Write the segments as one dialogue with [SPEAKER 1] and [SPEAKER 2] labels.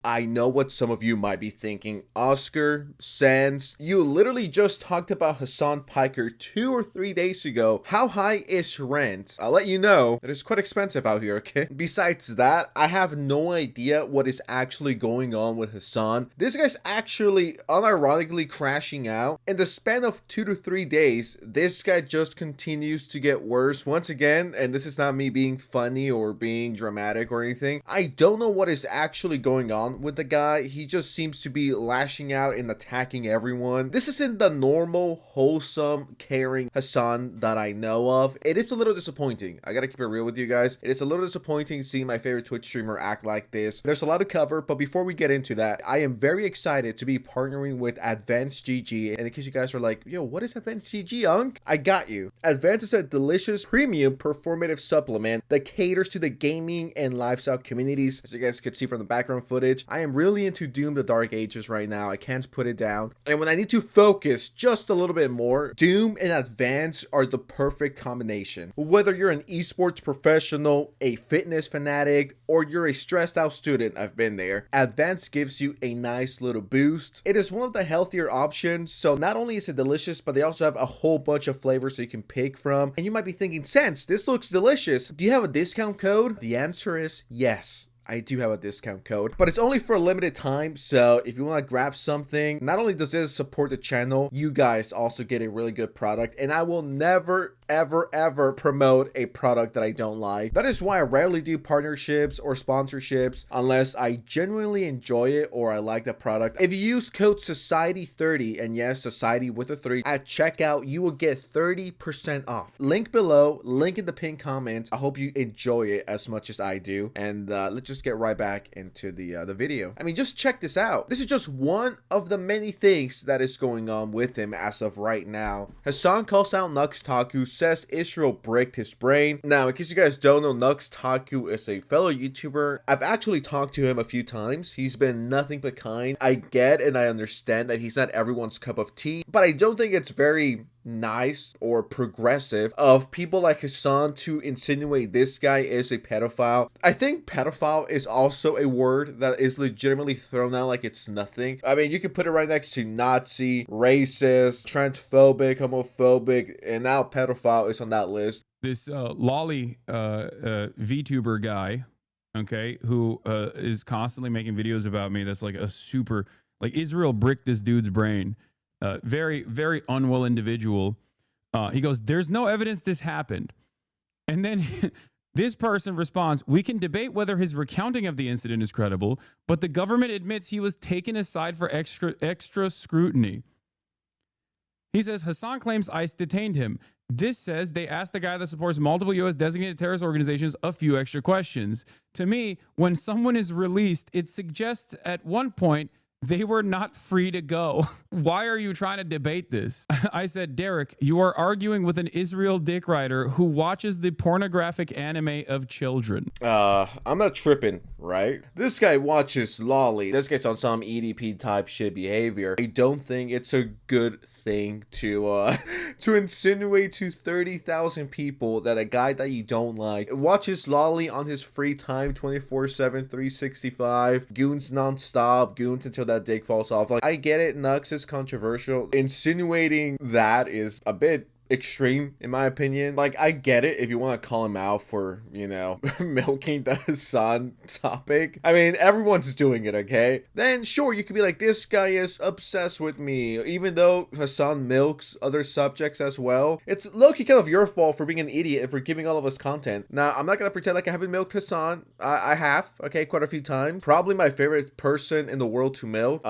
[SPEAKER 1] I know what some of you might be thinking. Oscar, Sans, you literally just talked about Hassan Piker 2 or 3 days ago. How high is rent? I'll let you know that it's quite expensive out here, okay? Besides that, I have no idea what is actually going on with Hassan. This guy's actually unironically crashing out. In the span of 2 to 3 days, this guy just continues to get worse once again, and this is not me being funny or being dramatic or anything. I don't know what is actually going on with the guy. He just seems to be lashing out and attacking everyone. This isn't the normal, wholesome, caring Hassan that I know of. It is a little disappointing. I gotta keep it real with you guys. It is a little disappointing seeing my favorite Twitch streamer act like this. There's a lot to cover, but before we get into that, I am very excited to be partnering with Advanced GG. And in case you guys are like, yo, what is Advanced GG, Unk? I got you. Advanced is a delicious premium performative supplement that caters to the gaming and lifestyle communities. As you guys could see from the background footage, I am really into Doom the Dark Ages right now. I can't put it down. And when I need to focus just a little bit more, Doom and Advance are the perfect combination. Whether you're an esports professional, a fitness fanatic, or you're a stressed out student, I've been there, Advance gives you a nice little boost. It is one of the healthier options, so not only is it delicious, but they also have a whole bunch of flavors that you can pick from. And you might be thinking, Sense, this looks delicious. Do you have a discount code? The answer is yes. I do have a discount code, but it's only for a limited time. So if you want to grab something, not only does this support the channel, you guys also get a really good product. And I will never, ever promote a product that I don't like. That is why I rarely do partnerships or sponsorships unless I genuinely enjoy it or I like the product. If you use code Society30, and yes, Society with a 3, at checkout, you will get 30% off. Link below, link in the pinned comments. I hope you enjoy it as much as I do. And let's just get right back into the video. I mean, just check this out. This is just one of the many things that is going on with him as of right now. Hasan calls out Nuaku, says Israel bricked his brain. Now, in case you guys don't know, Nuaku is a fellow YouTuber. I've actually talked to him a few times. He's been nothing but kind. I get and I understand that he's not everyone's cup of tea, but I don't think it's very nice or progressive of people like Hasan to insinuate this guy is a pedophile. I think pedophile is also a word that is legitimately thrown out like it's nothing. I mean, you could put it right next to Nazi, racist, transphobic, homophobic, and now pedophile is on that list.
[SPEAKER 2] This lolly VTuber guy, okay, who is constantly making videos about me, that's like a super, like, Israel bricked this dude's brain. Very, very unwell individual. He goes, there's no evidence this happened. And then this person responds, we can debate whether his recounting of the incident is credible, but the government admits he was taken aside for extra scrutiny. He says, Hasan claims ICE detained him. This says they asked the guy that supports multiple U.S. designated terrorist organizations a few extra questions. To me, when someone is released, it suggests at one point they were not free to go. Why are you trying to debate this? I said, Derek, you are arguing with an Israel dick rider who watches the pornographic anime of children.
[SPEAKER 1] I'm not tripping, right? This guy watches Lolly. This guy's on some EDP type shit behavior. I don't think it's a good thing to to insinuate to 30,000 people that a guy that you don't like watches Lolly on his free time 24/7, 365, goons nonstop, goons until that dick falls off. Like, I get it, Nux is controversial. Insinuating that is a bit extreme in my opinion. Like, I get it if you want to call him out for, you know, milking the Hasan topic. I mean, everyone's doing it, okay? Then sure, you could be like, this guy is obsessed with me, even though Hasan milks other subjects as well. It's low-key kind of your fault for being an idiot and for giving all of us content. Now, I'm not gonna pretend like I haven't milked Hasan. I have, okay, quite a few times. Probably my favorite person in the world to milk.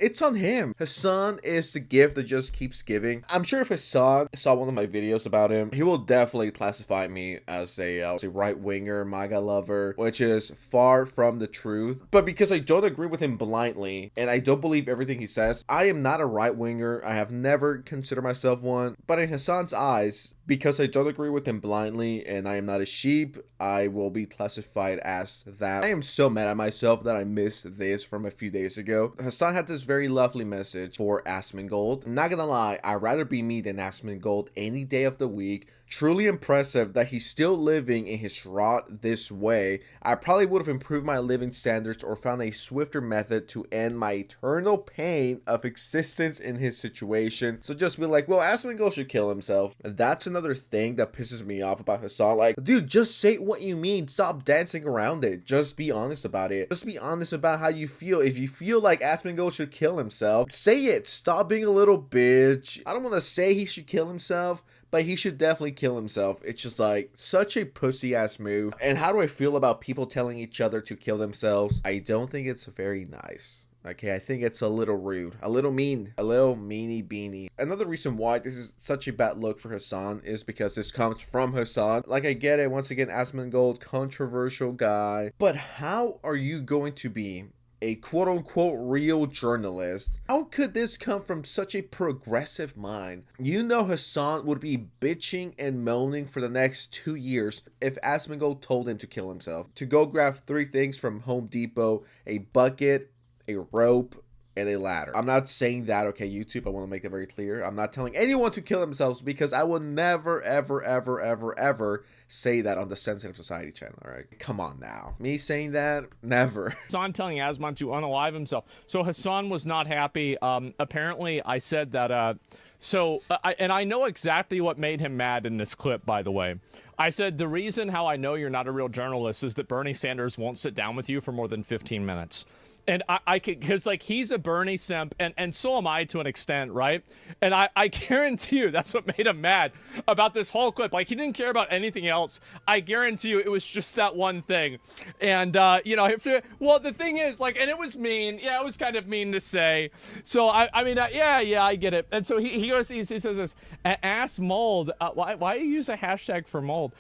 [SPEAKER 1] It's on him. Hasan is the gift that just keeps giving. I'm sure if Hasan saw one of my videos about him, he will definitely classify me as a right-winger, MAGA lover, which is far from the truth. But because I don't agree with him blindly, and I don't believe everything he says, I am not a right-winger. I have never considered myself one. But in Hasan's eyes, because I don't agree with him blindly and I am not a sheep, I will be classified as that. I am so mad at myself that I missed this from a few days ago. Hasan had this very lovely message for asmongold. I'm not gonna lie, I'd rather be me than asmongold any day of the week. Truly impressive that he's still living in his rot this way. I probably would have improved my living standards or found a swifter method to end my eternal pain of existence in his situation. So just be like, well, asmongold should kill himself. That's another thing that pisses me off about Hassan. Like, dude, just say what you mean. Stop dancing around it. Just be honest about it. Just be honest about how you feel. If you feel like asmongold should kill himself, say it. Stop being a little bitch. I don't want to say he should kill himself, but he should definitely kill himself. It's just like such a pussy ass move. And how do I feel about people telling each other to kill themselves? I don't think it's very nice. Okay, I think it's a little rude, a little mean, a little meanie beanie. Another reason why this is such a bad look for Hassan is because this comes from Hassan. Like, I get it, once again, asmongold, controversial guy. But how are you going to be a quote-unquote real journalist? How could this come from such a progressive mind? You know Hassan would be bitching and moaning for the next 2 years if asmongold told him to kill himself. To go grab 3 things from Home Depot: a bucket, a rope, and a ladder. I'm not saying that, okay, YouTube, I want to make that very clear. I'm not telling anyone to kill themselves, because I will never, ever, ever, ever, ever say that on the Sensitive Society channel, all right? Come on now. Me saying that? Never.
[SPEAKER 3] Hassan telling Asmon to unalive himself. So Hassan was not happy. Apparently, I said that, and I know exactly what made him mad in this clip, by the way. I said, the reason how I know you're not a real journalist is that Bernie Sanders won't sit down with you for more than 15 minutes. And I could, because like he's a Bernie simp, and so am I to an extent, right? And I guarantee you that's what made him mad about this whole clip. Like, he didn't care about anything else. I guarantee you it was just that one thing. And you know, well, the thing is, like, and it was mean. Yeah, it was kind of mean to say. So I mean, yeah, I get it. And so he says this: ass mold. Why you use a hashtag for mold?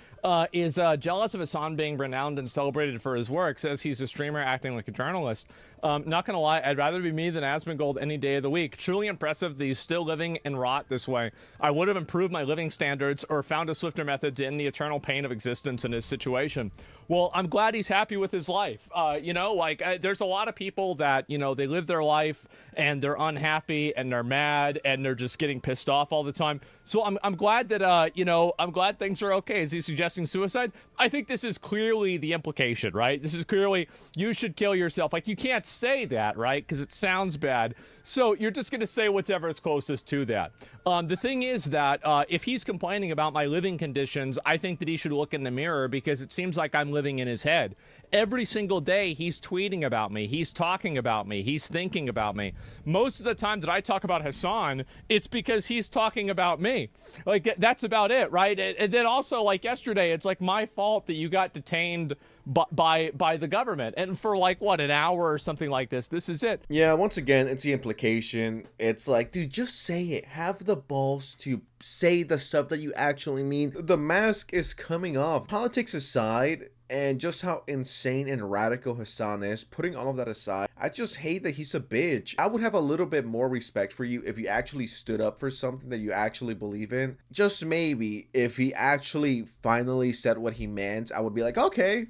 [SPEAKER 3] Is jealous of Hassan being renowned and celebrated for his work. Says he's a streamer acting like a journalist. Not gonna lie, I'd rather be me than asmongold any day of the week. Truly impressive that he's still living in rot this way. I would have improved my living standards or found a swifter method to end the eternal pain of existence in his situation. Well, I'm glad he's happy with his life. You know, like, there's a lot of people that, you know, they live their life and they're unhappy and they're mad and they're just getting pissed off all the time. So I'm glad that, you know, I'm glad things are okay. Is he suggesting suicide? I think this is clearly the implication, right? This is clearly, you should kill yourself. Like, you can't say that, right? Because it sounds bad. So you're just going to say whatever is closest to that. The thing is that if he's complaining about my living conditions, I think that he should look in the mirror, because it seems like I'm living in his head. Every single day, he's tweeting about me. He's talking about me. He's thinking about me. Most of the time that I talk about Hassan, it's because he's talking about me. Like, that's about it, right? And then also, like yesterday, it's like my fault that you got detained by the government, and for like what, an hour or something like this. This is it.
[SPEAKER 1] Yeah, once again, it's the implication. It's like, dude, just say it. Have the balls to say the stuff that you actually mean. The mask is coming off. Politics aside, and just how insane and radical Hassan is, putting all of that aside, I just hate that he's a bitch. I would have a little bit more respect for you if you actually stood up for something that you actually believe in. Just maybe if he actually finally said what he meant, I would be like, okay,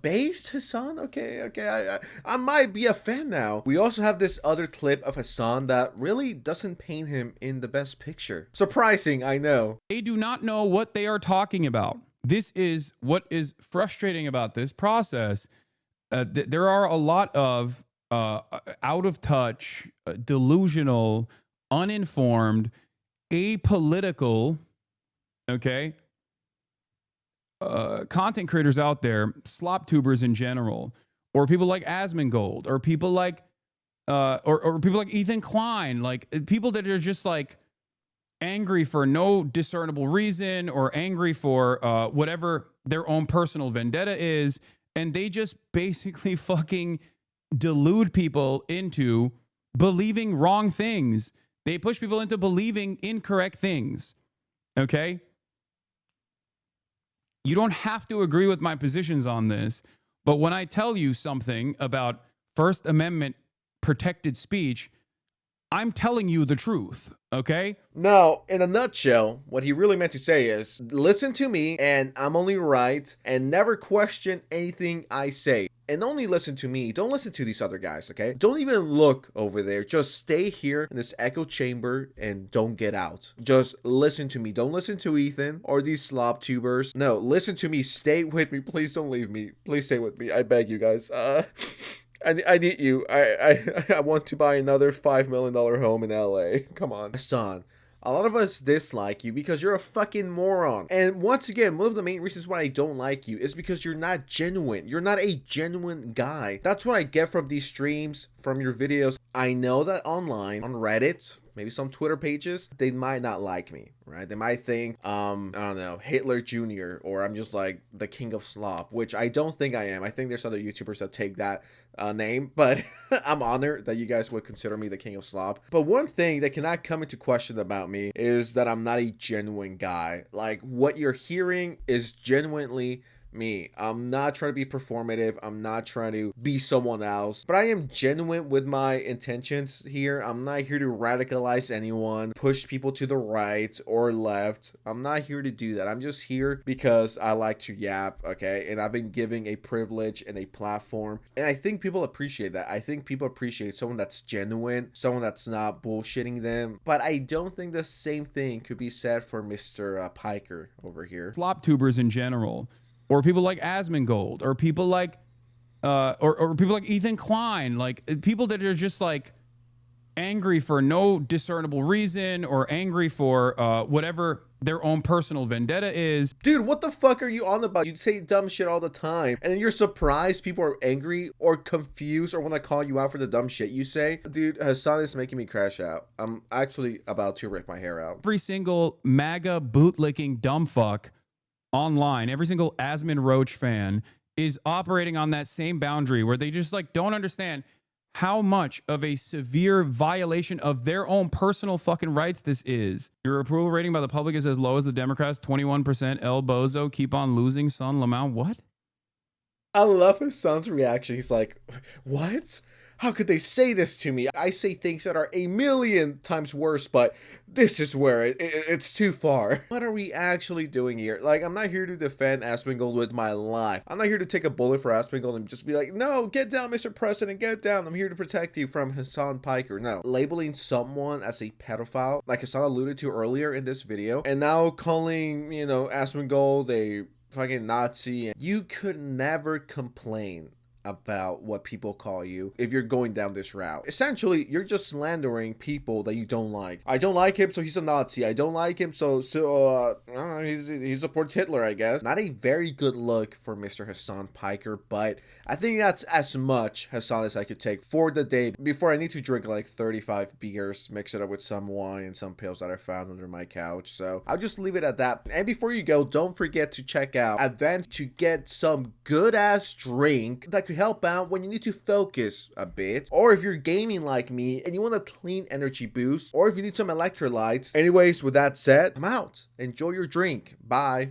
[SPEAKER 1] based Hassan, okay, I might be a fan now. We also have this other clip of Hassan that really doesn't paint him in the best picture. Surprising, I know.
[SPEAKER 2] They do not know what they are talking about. This is what is frustrating about this process. There are a lot of out of touch, delusional, uninformed, apolitical, okay, content creators out there, slop tubers in general, or people like asmongold, or people like or people like Ethan Klein, like people that are just like angry for no discernible reason, or angry for whatever their own personal vendetta is, and they just basically fucking delude people into believing wrong things. They push people into believing incorrect things. Okay? You don't have to agree with my positions on this, but when I tell you something about First Amendment protected speech, I'm telling you the truth, okay?
[SPEAKER 1] No, in a nutshell, what he really meant to say is, listen to me, and I'm only right, and never question anything I say. and only listen to me. Don't listen to these other guys, okay? Don't even look over there. Just stay here in this echo chamber and don't get out. Just listen to me. Don't listen to Ethan or these slob tubers. No, listen to me. Stay with me. Please don't leave me. Please stay with me. I beg you guys. I need you. I want to buy another $5 million home in LA. Come on. Hassan, a lot of us dislike you because you're a fucking moron. And once again, one of the main reasons why I don't like you is because you're not genuine. You're not a genuine guy. That's what I get from these streams, from your videos. I know that online, on Reddit, maybe some Twitter pages, they might not like me, right? They might think, I don't know, Hitler Jr. or I'm just like the king of slop, which I don't think I am. I think there's other YouTubers that take that name, but I'm honored that you guys would consider me the king of slop. But one thing that cannot come into question about me is that I'm not a genuine guy. Like, what you're hearing is genuinely me. I'm not trying to be performative. I'm not trying to be someone else, but I am genuine with my intentions here. I'm not here to radicalize anyone, push people to the right or left. I'm not here to do that. I'm just here because I like to yap, okay? And I've been giving a privilege and a platform, and I think people appreciate that. I think people appreciate someone that's genuine, someone that's not bullshitting them. But I don't think the same thing could be said for Mr. Piker over here.
[SPEAKER 2] Slop tubers in general, or people like Asmongold, or people like or people like Ethan Klein, like people that are just like angry for no discernible reason, or angry for whatever their own personal vendetta is.
[SPEAKER 1] Dude, what the fuck are you on about? You say dumb shit all the time, and then you're surprised people are angry or confused or want to call you out for the dumb shit you say. Dude, Hassan is making me crash out. I'm actually about to rip my hair out.
[SPEAKER 2] Every single MAGA bootlicking dumb fuck online, every single Asmon Roach fan is operating on that same boundary where they just like don't understand how much of a severe violation of their own personal fucking rights this is. Your approval rating by the public is as low as the Democrats, 21%. El Bozo, keep on losing, son. Lamau, what?
[SPEAKER 1] I love Hassan's reaction. He's like, what? How could they say this to me? I say things that are a million times worse, but this is where it's too far. What are we actually doing here? Like, I'm not here to defend Asmongold with my life. I'm not here to take a bullet for Asmongold and just be like, no, get down, Mr. President, get down. I'm here to protect you from Hassan Piker. No, labeling someone as a pedophile, like Hassan alluded to earlier in this video, and now calling, you know, Asmongold a fucking Nazi. You could never complain about what people call you if you're going down this route. Essentially, you're just slandering people that you don't like. I don't like him, so he's a Nazi. I don't like him, so I don't know, he supports Hitler, I guess. Not a very good look for Mr. Hassan Piker, but I think that's as much Hassan as I could take for the day before I need to drink like 35 beers, mix it up with some wine and some pills that I found under my couch. So I'll just leave it at that. And before you go, don't forget to check out Advance to get some good ass drink that could help out when you need to focus a bit, or if you're gaming like me and you want a clean energy boost, or if you need some electrolytes. Anyways, with that said, I'm out. Enjoy your drink. Bye.